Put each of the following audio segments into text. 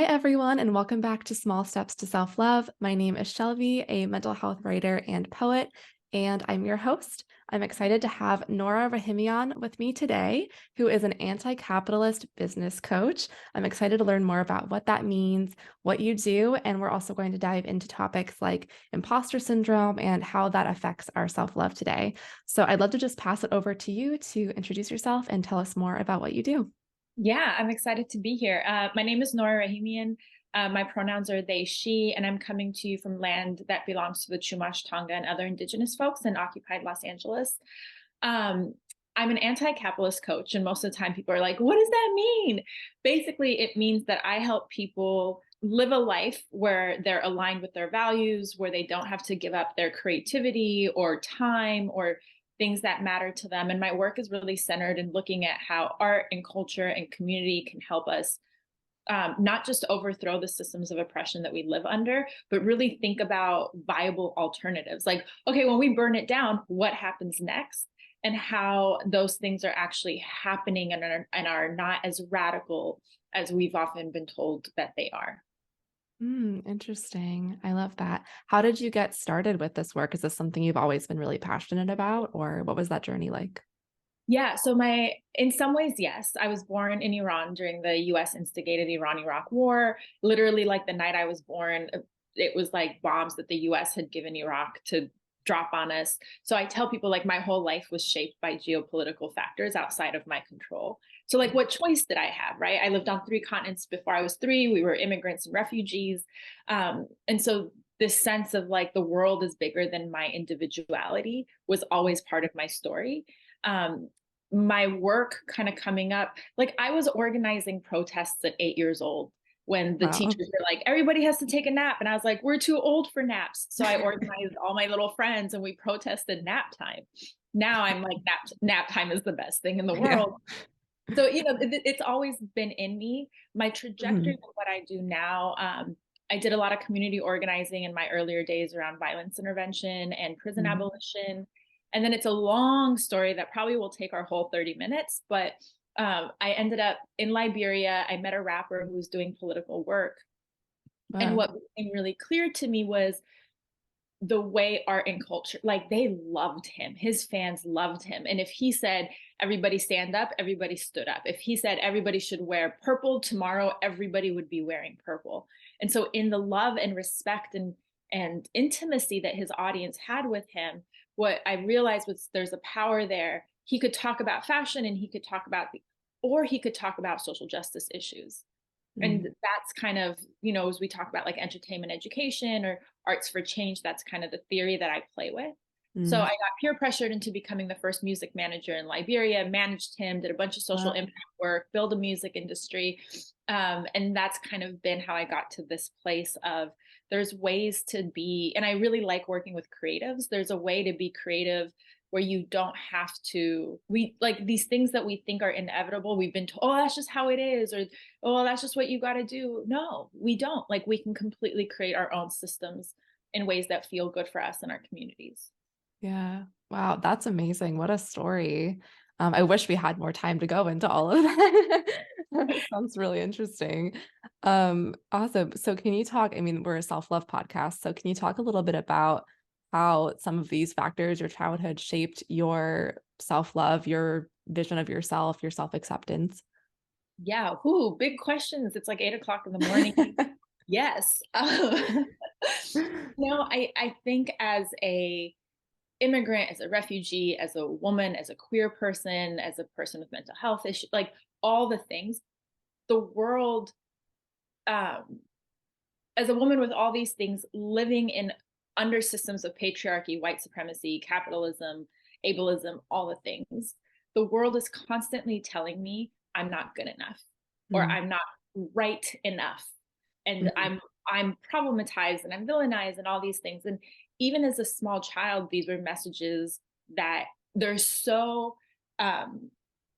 everyone, and welcome back to Small Steps to Self-Love. My name is Shelby, a mental health writer and poet, and I'm your host. I'm excited to have Nora Rahimian with me today, who is an anti-capitalist business coach. I'm excited to learn more about what that means, what you do, and we're also going to dive into topics like imposter syndrome and how that affects our self-love today. So I'd love to just pass it over to you to introduce yourself and tell us more about what you do. Yeah, I'm excited to be here. My name is Nora Rahimian. My pronouns are they, she, and I'm coming to you from land that belongs to the Chumash, Tonga, and other indigenous folks in occupied Los Angeles. Um, I'm an anti-capitalist coach, and most of the time people are like, what does that mean? Basically, it means that I help people live a life where they're aligned with their values, where they don't have to give up their creativity or time or things that matter to them. And my work is really centered in looking at how art and culture and community can help us not just overthrow the systems of oppression that we live under, but really think about viable alternatives. Like, okay, when we burn it down, what happens next? And how those things are actually happening and are not as radical as we've often been told that they are. Interesting. I love that. How did you get started with this work? Is this something you've always been really passionate about, or what was that journey like? Yeah, so in some ways, yes. I was born in Iran during the US instigated Iran-Iraq War. Literally, like the night I was born, it was like bombs that the US had given Iraq to drop on us. So I tell people like my whole life was shaped by geopolitical factors outside of my control. So like what choice did I have, right? I lived on 3 continents before I was 3. We were immigrants and refugees. And so this sense of like the world is bigger than my individuality was always part of my story. Um, my work kind of coming up, like I was organizing protests at 8 years old when the Wow. teachers were like, everybody has to take a nap. And I was like, we're too old for naps. So I organized all my little friends and we protested nap time. Now I'm like, nap time is the best thing in the Yeah. world. So, it's always been in me. My trajectory Mhm. of what I do now, I did a lot of community organizing in my earlier days around violence intervention and prison Mhm. abolition. And then it's a long story that probably will take our whole 30 minutes. But I ended up in Liberia. I met a rapper who was doing political work. And Wow. what became really clear to me was the way art and culture, like they loved him. His fans loved him. And if he said, everybody stand up, everybody stood up. If he said everybody should wear purple tomorrow, everybody would be wearing purple. And so in the love and respect and intimacy that his audience had with him, what I realized was there's a power there. He could talk about fashion and he could talk about or he could talk about social justice issues. And Mm. that's kind of, as we talk about like entertainment education or arts for change, that's kind of the theory that I play with. So Mm. I got peer pressured into becoming the first music manager in Liberia, managed him, did a bunch of social Wow. impact work, build a music industry. And that's kind of been how I got to this place of there's ways to be, and I really like working with creatives. There's a way to be creative where you don't have to, we like these things that we think are inevitable. We've been told, oh, that's just how it is, or oh, that's just what you got to do. No, we don't. Like we can completely create our own systems in ways that feel good for us and our communities. Yeah. Wow. That's amazing. What a story. I wish we had more time to go into all of that. That sounds really interesting. Awesome. So can you talk, I mean, we're a self-love podcast, so can you talk a little bit about how some of these factors, your childhood shaped your self-love, your vision of yourself, your self-acceptance? Yeah. Ooh, big questions. It's like 8 o'clock in the morning. Yes. I think as a immigrant, as a refugee, as a woman, as a queer person, as a person with mental health issues, like all the things, the world, um, as a woman with all these things living in under systems of patriarchy, white supremacy, capitalism, ableism, all the things, the world is constantly telling me I'm not good enough or Mm. I'm not right enough. And Mm. I'm problematized and I'm villainized and all these things. And even as a small child, these were messages that they're so um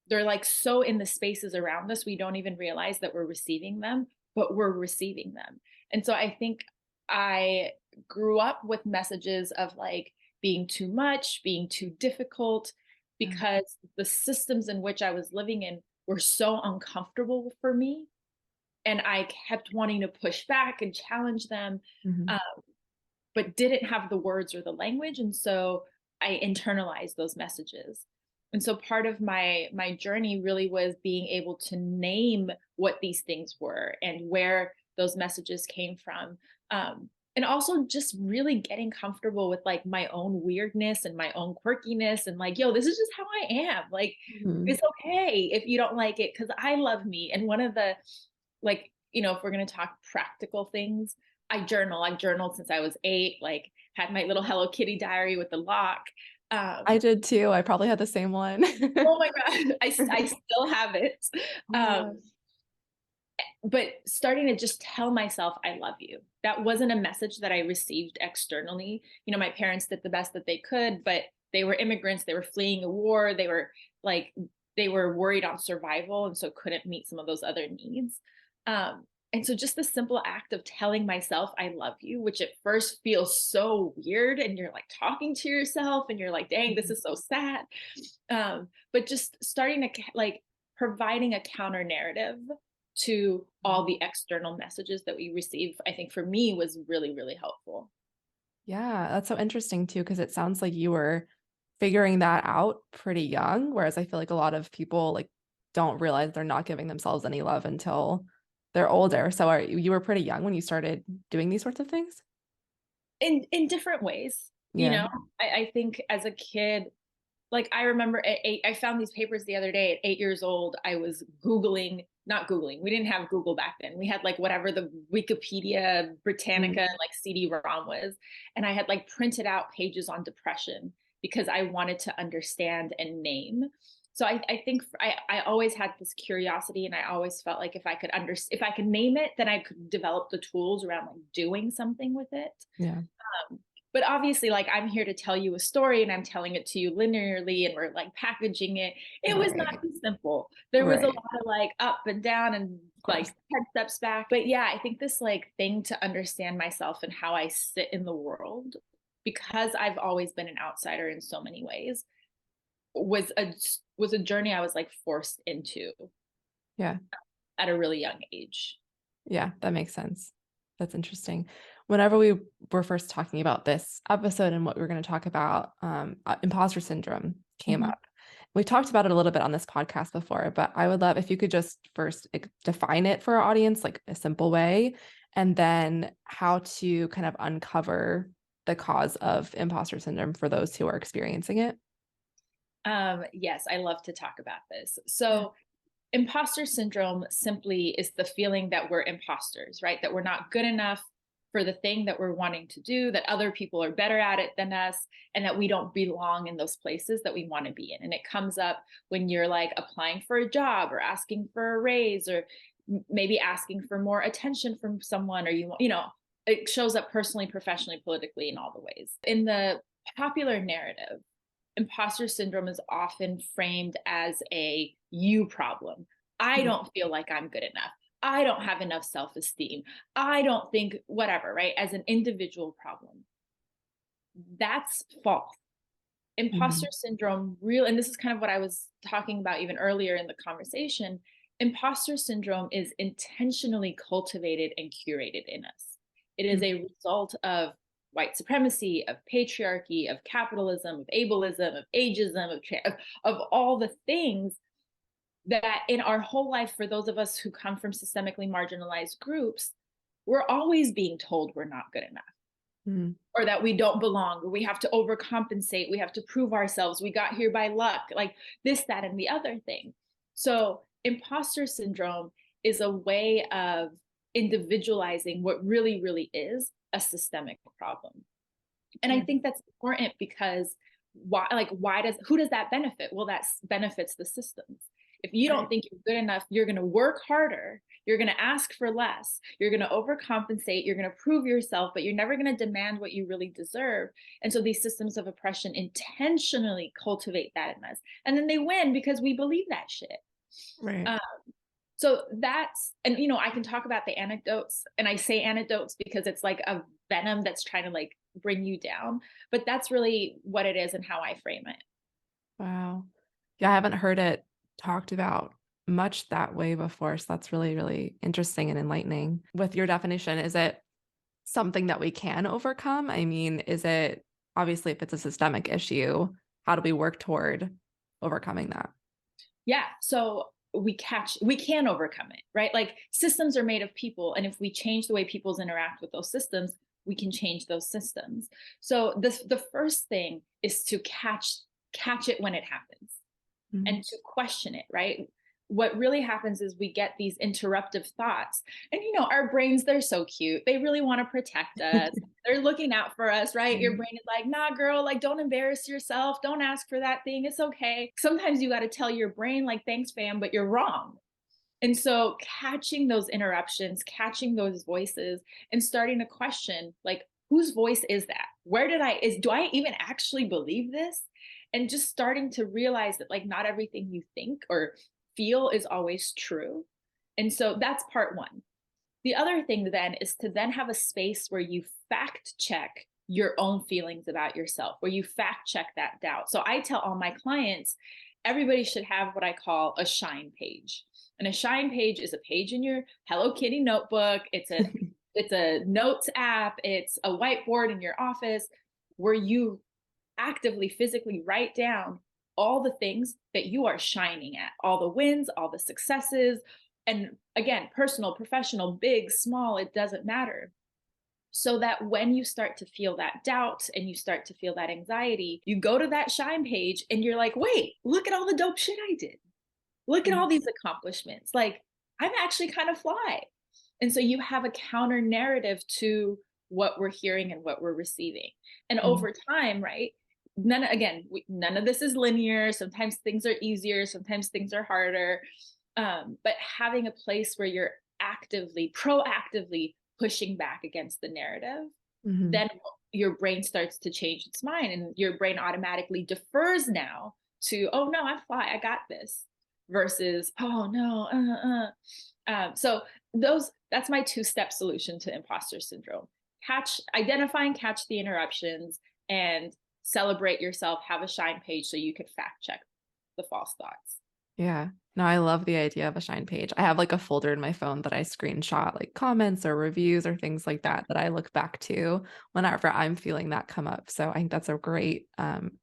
they're like so in the spaces around us, we don't even realize that we're receiving them, but we're receiving them. And so I think I grew up with messages of like being too much, being too difficult, Yeah. because the systems in which I was living in were so uncomfortable for me And I kept wanting to push back and challenge them, Mhm. uh, but didn't have the words or the language. And so I internalized those messages. And so part of my journey really was being able to name what these things were and where those messages came from. And also just really getting comfortable with like my own weirdness and my own quirkiness and like, yo, this is just how I am. Like, Mhm. it's okay if you don't like it because I love me. And one of the, like, if we're going to talk practical things, I journal. I've journaled since I was 8, like had my little Hello Kitty diary with the lock. I Um, did too. I probably had the same one. oh my God, I still have it. Oh my Um, gosh. but starting to just tell myself, I love you. That wasn't a message that I received externally. My parents did the best that they could, but they were immigrants. They were fleeing a war. Like, they were worried on survival and so couldn't meet some of those other needs. And so just the simple act of telling myself I love you, which at first feels so weird, and you're like talking to yourself and you're like, dang, this Mhm. is so sad. But just starting to like providing a counter narrative to all the external messages that we receive, I think for me was really, really helpful. Yeah, that's so interesting too, because it sounds like you were figuring that out pretty young, whereas I feel like a lot of people like don't realize they're not giving themselves any love until they're older. So you were pretty young when you started doing these sorts of things? In different ways, Yeah. I think as a kid, like I remember at 8, I found these papers the other day. At 8 years old, I was Googling, not Googling. We didn't have Google back then. We had like whatever the Wikipedia Britannica Mm. like CD-ROM was. And I had like printed out pages on depression because I wanted to understand and name. So I think I always had this curiosity, and I always felt like if I could name it, then I could develop the tools around like doing something with it. Yeah. But obviously, like, I'm here to tell you a story and I'm telling it to you linearly and we're like packaging it. It was not Right. too simple. There was a lot Right. of like up and down and Of like course. 10 steps back. But yeah, I think this like thing to understand myself and how I sit in the world, because I've always been an outsider in so many ways, was a journey I was like forced into Yeah. at a really young age. Yeah, that makes sense. That's interesting. Whenever we were first talking about this episode and what we were going to talk about, imposter syndrome came Mhm. up. We talked about it a little bit on this podcast before, but I would love if you could just first define it for our audience, like a simple way, and then how to kind of uncover the cause of imposter syndrome for those who are experiencing it. Yes, I love to talk about this. Yeah. So imposter syndrome simply is the feeling that we're imposters, right? That we're not good enough for the thing that we're wanting to do, that other people are better at it than us, and that we don't belong in those places that we want to be in. And it comes up when you're like applying for a job or asking for a raise, or maybe asking for more attention from someone, or it shows up personally, professionally, politically, in all the ways. In the popular narrative, imposter syndrome is often framed as a you problem. I Mhm. don't feel like I'm good enough. I don't have enough self esteem. I don't think whatever, right? As an individual problem. That's false. Imposter Mhm. syndrome, real, and this is kind of what I was talking about even earlier in the conversation. Imposter syndrome is intentionally cultivated and curated in us. It is a result of white supremacy, of patriarchy, of capitalism, of ableism, of ageism, of all the things that in our whole life, for those of us who come from systemically marginalized groups, we're always being told we're not good enough, Mhm. or that we don't belong, or we have to overcompensate, we have to prove ourselves, we got here by luck, like this, that, and the other thing. So imposter syndrome is a way of individualizing what really, really is a systemic problem. And I Yeah. think that's important because who does that benefit? Well, that benefits the systems. If you don't Right. think you're good enough, you're going to work harder, you're going to ask for less, you're going to overcompensate, you're going to prove yourself, but you're never going to demand what you really deserve. And so these systems of oppression intentionally cultivate that in us, and then they win because we believe that shit. Right. um, so that's, and I can talk about the anecdotes, and I say anecdotes because it's like a venom that's trying to like bring you down, but that's really what it is and how I frame it. Wow. Yeah, I haven't heard it talked about much that way before. So that's really, really interesting and enlightening. With your definition, is it something that we can overcome? I mean, is it obviously if it's a systemic issue, how do we work toward overcoming that? Yeah. So we can overcome it, right? Like systems are made of people. And if we change the way peoples interact with those systems, we can change those systems. So the first thing is to catch it when it happens and to question it, right? What really happens is we get these interruptive thoughts. And our brains, they're so cute. They really want to protect us. They're looking out for us, right? Your brain is like, nah, girl, like don't embarrass yourself. Don't ask for that thing. It's okay. Sometimes you got to tell your brain like, thanks, fam, but you're wrong. And so catching those interruptions, catching those voices and starting to question, like, whose voice is that? Do I even actually believe this? And just starting to realize that like not everything you think or feel is always true. And so that's part one. The other thing then is to then have a space where you fact check your own feelings about yourself, where you fact check that doubt. So I tell all my clients, everybody should have what I call a shine page. And a shine page is a page in your Hello Kitty notebook. It's a notes app. It's a whiteboard in your office where you actively, physically write down all the things that you are shining at, all the wins, all the successes. And again, personal, professional, big, small, it doesn't matter. So that when you start to feel that doubt and you start to feel that anxiety, you go to that shine page and you're like, wait, look at all the dope shit I did. Look at all these accomplishments. Like, I'm actually kind of fly. And so you have a counter narrative to what we're hearing and what we're receiving. And over time, right? None of this is linear. Sometimes things are easier, sometimes things are harder. But having a place where you're proactively pushing back against the narrative, then your brain starts to change its mind and your brain automatically defers now to, oh no, I'm fly, I got this, versus, oh no, so that's my two-step solution to imposter syndrome. Identify and catch the interruptions and celebrate yourself, have a shine page so you can fact check the false thoughts. Yeah. No, I love the idea of a shine page. I have like a folder in my phone that I screenshot like comments or reviews or things like that I look back to whenever I'm feeling that come up. So I think that's a great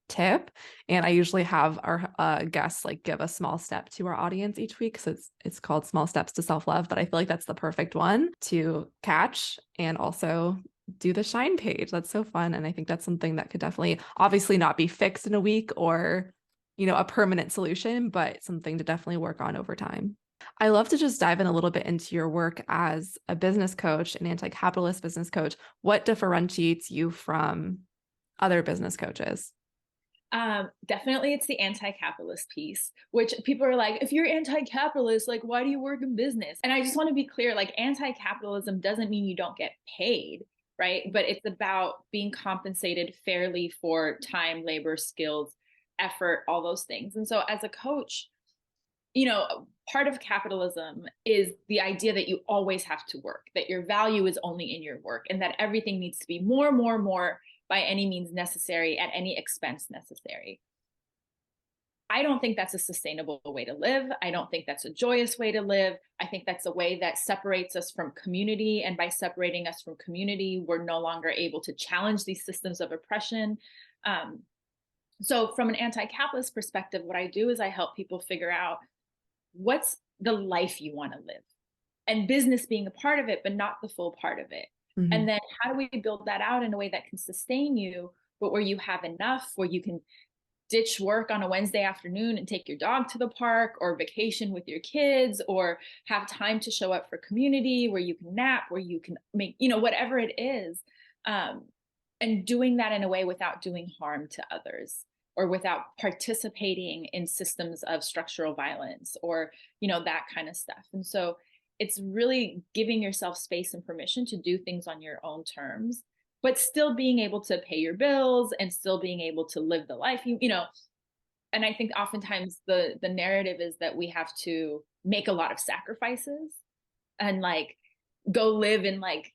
tip. And I usually have our guests like give a small step to our audience each week. So it's called Small Steps to Self-Love, but I feel like that's the perfect one to catch and also do the shine page. That's so fun. And I think that's something that could definitely obviously not be fixed in a week or a permanent solution, but something to definitely work on over time. I love to just dive in a little bit into your work as a business coach, an anti-capitalist business coach. What differentiates you from other business coaches? Definitely it's the anti-capitalist piece, which people are like, if you're anti-capitalist, like, why do you work in business? And I just want to be clear, like, anti-capitalism doesn't mean you don't get paid, right? But it's about being compensated fairly for time, labor, skills, effort, all those things. And so as a coach, part of capitalism is the idea that you always have to work, that your value is only in your work, and that everything needs to be more, more, more by any means necessary, at any expense necessary. I don't think that's a sustainable way to live. I don't think that's a joyous way to live. I think that's a way that separates us from community. And by separating us from community, we're no longer able to challenge these systems of oppression. So from an anti-capitalist perspective, what I do is I help people figure out what's the life you want to live, and business being a part of it, but not the full part of it. And then how do we build that out in a way that can sustain you, but where you have enough, where you can ditch work on a Wednesday afternoon and take your dog to the park, or vacation with your kids, or have time to show up for community, where you can nap, where you can make, whatever it is. And doing that in a way without doing harm to others, or without participating in systems of structural violence, or, that kind of stuff. And so it's really giving yourself space and permission to do things on your own terms, but still being able to pay your bills and still being able to live the life, and I think oftentimes the narrative is that we have to make a lot of sacrifices and like go live in like,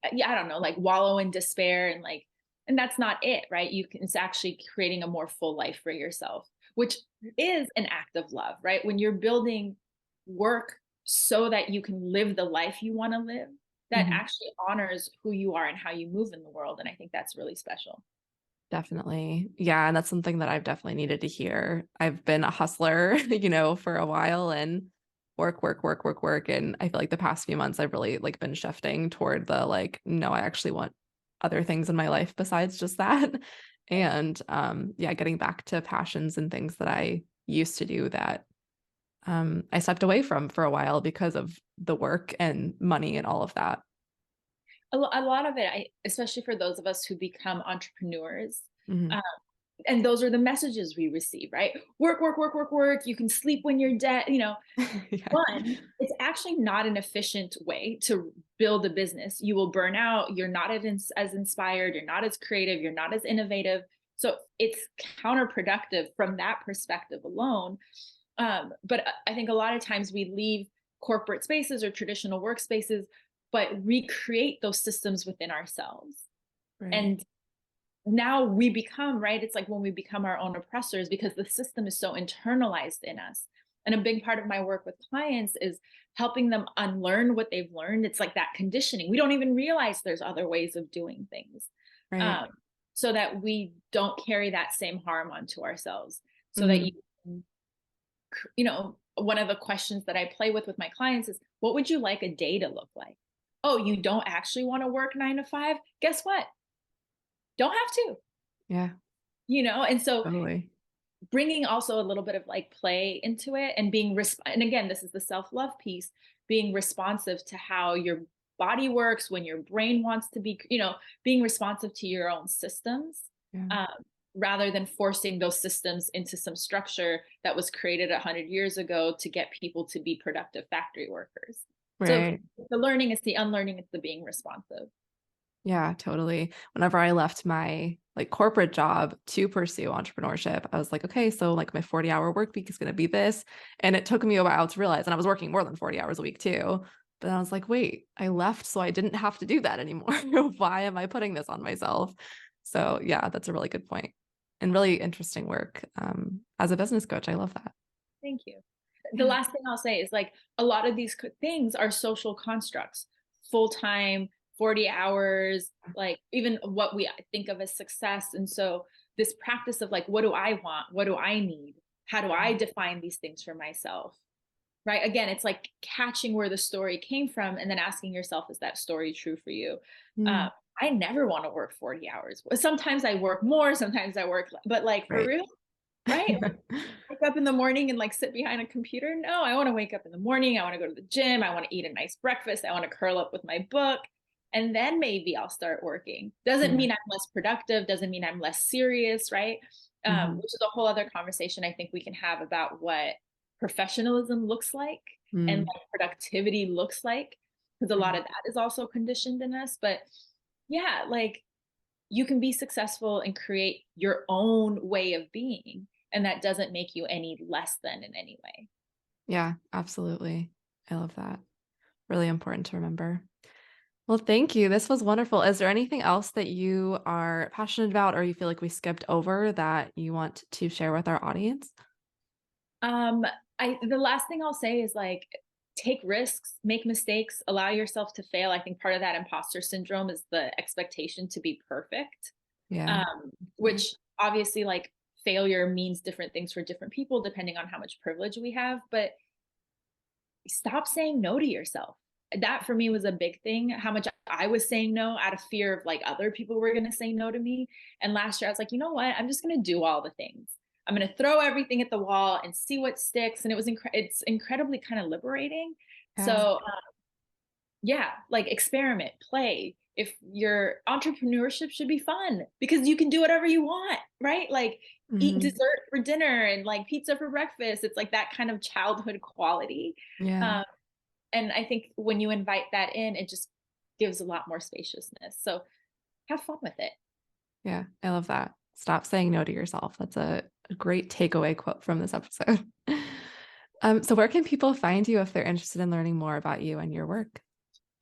I don't know, like wallow in despair and that's not it, right? It's actually creating a more full life for yourself, which is an act of love, right? When you're building work so that you can live the life you want to live, that Mhm. actually honors who you are and how you move in the world. And I think that's really special. Definitely. Yeah. And that's something that I've definitely needed to hear. I've been a hustler, for a while and work, work, work, work, work. And I feel like the past few months I've really like been shifting toward the like, no, I actually want other things in my life besides just that. And yeah, getting back to passions and things that I used to do that I stepped away from for a while because of the work and money and all of that. A lot of it, especially for those of us who become entrepreneurs, Mhm. um, and those are the messages we receive, right? Work, work, work, work, work. You can sleep when you're dead. Yeah. One, it's actually not an efficient way to build a business. You will burn out. You're not as inspired. You're not as creative. You're not as innovative. So it's counterproductive from that perspective alone. But I think a lot of times we leave corporate spaces or traditional workspaces, but recreate those systems within ourselves. Right. And now we become, right? It's like when we become our own oppressors because the system is so internalized in us. And a big part of my work with clients is helping them unlearn what they've learned. It's like that conditioning. We don't even realize there's other ways of doing things, Right. um, so that we don't carry that same harm onto ourselves. So that Mhm. one of the questions that I play with my clients is, what would you like a day to look like? Oh, you don't actually want to work 9 to 5? Guess what? Don't have to, Yeah, and so totally. bringing also a little bit of like play into it and and again, this is the self-love piece, being responsive to how your body works, when your brain wants to be, being responsive to your own systems, Yeah. um, rather than forcing those systems into some structure that was created 100 years ago to get people to be productive factory workers. So Right. the learning is the unlearning, it's the being responsive. Yeah, totally. Whenever I left my like corporate job to pursue entrepreneurship, I was like, okay, so like my 40-hour work week is going to be this. And it took me a while to realize, and I was working more than 40 hours a week too. But I was like, wait, I left so I didn't have to do that anymore. Why am I putting this on myself? So yeah, that's a really good point and really interesting work. As a business coach, I love that. Thank you. The Yeah. last thing I'll say is like a lot of these things are social constructs, full time, 40 hours, like even what we think of as success. And so this practice of like, what do I want? What do I need? How do I define these things for myself? Right. Again, it's like catching where the story came from and then asking yourself, is that story true for you? Mm, I never want to work 40 hours. Sometimes I work more, sometimes I work, but like for right. real, right? Wake up in the morning and like sit behind a computer. No, I want to wake up in the morning. I want to go to the gym. I want to eat a nice breakfast. I want to curl up with my book. And then maybe I'll start working. Doesn't Yeah. mean I'm less productive, doesn't mean I'm less serious, right? Mhm. Which is a whole other conversation I think we can have about what professionalism looks like and Mm. like productivity looks like, because a lot Right. of that is also conditioned in us. But yeah, like you can be successful and create your own way of being, and that doesn't make you any less than in any way. Yeah, absolutely. I love that. Really important to remember. Well, thank you. This was wonderful. Is there anything else that you are passionate about or you feel like we skipped over that you want to share with our audience? um the last thing I'll say is like, take risks, make mistakes, allow yourself to fail. I think part of that imposter syndrome is the expectation to be perfect, Yeah. um which obviously like failure means different things for different people depending on how much privilege we have, but stop saying no to yourself. That for me was a big thing, how much I was saying no out of fear of like other people were going to say no to me. And last year I was like, you know what? I'm just going to do all the things. I'm going to throw everything at the wall and see what sticks. And it's incredibly kind of liberating. So Yeah. yeah, like experiment, play. If your entrepreneurship should be fun because you can do whatever you want, right? Like eat Mhm. dessert for dinner and like pizza for breakfast. It's like that kind of childhood quality. Yeah. Um, and I think when you invite that in, it just gives a lot more spaciousness. So have fun with it. Yeah. I love that. Stop saying no to yourself. That's a great takeaway quote from this episode. So where can people find you if they're interested in learning more about you and your work?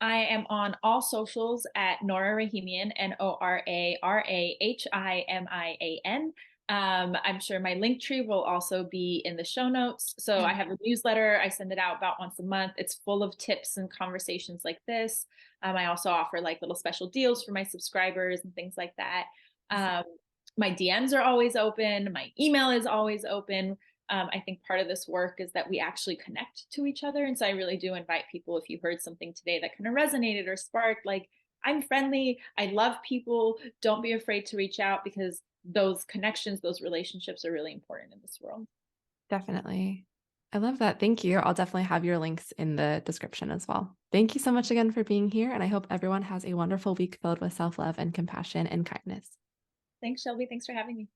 I am on all socials at Nora Rahimian, Norahimian. I'm sure my link tree will also be in the show notes. So I have a newsletter. I send it out about once a month. It's full of tips and conversations like this. I also offer like little special deals for my subscribers and things like that. Um, my DMs are always open. My email is always open. I think part of this work is that we actually connect to each other. And so I really do invite people, if you heard something today that kind of resonated or sparked, like, I'm friendly. I love people. Don't be afraid to reach out, because those connections, those relationships are really important in this world. Definitely. I love that. Thank you. I'll definitely have your links in the description as well. Thank you so much again for being here. And I hope everyone has a wonderful week filled with self love and compassion and kindness. Thanks, Shelby. Thanks for having me.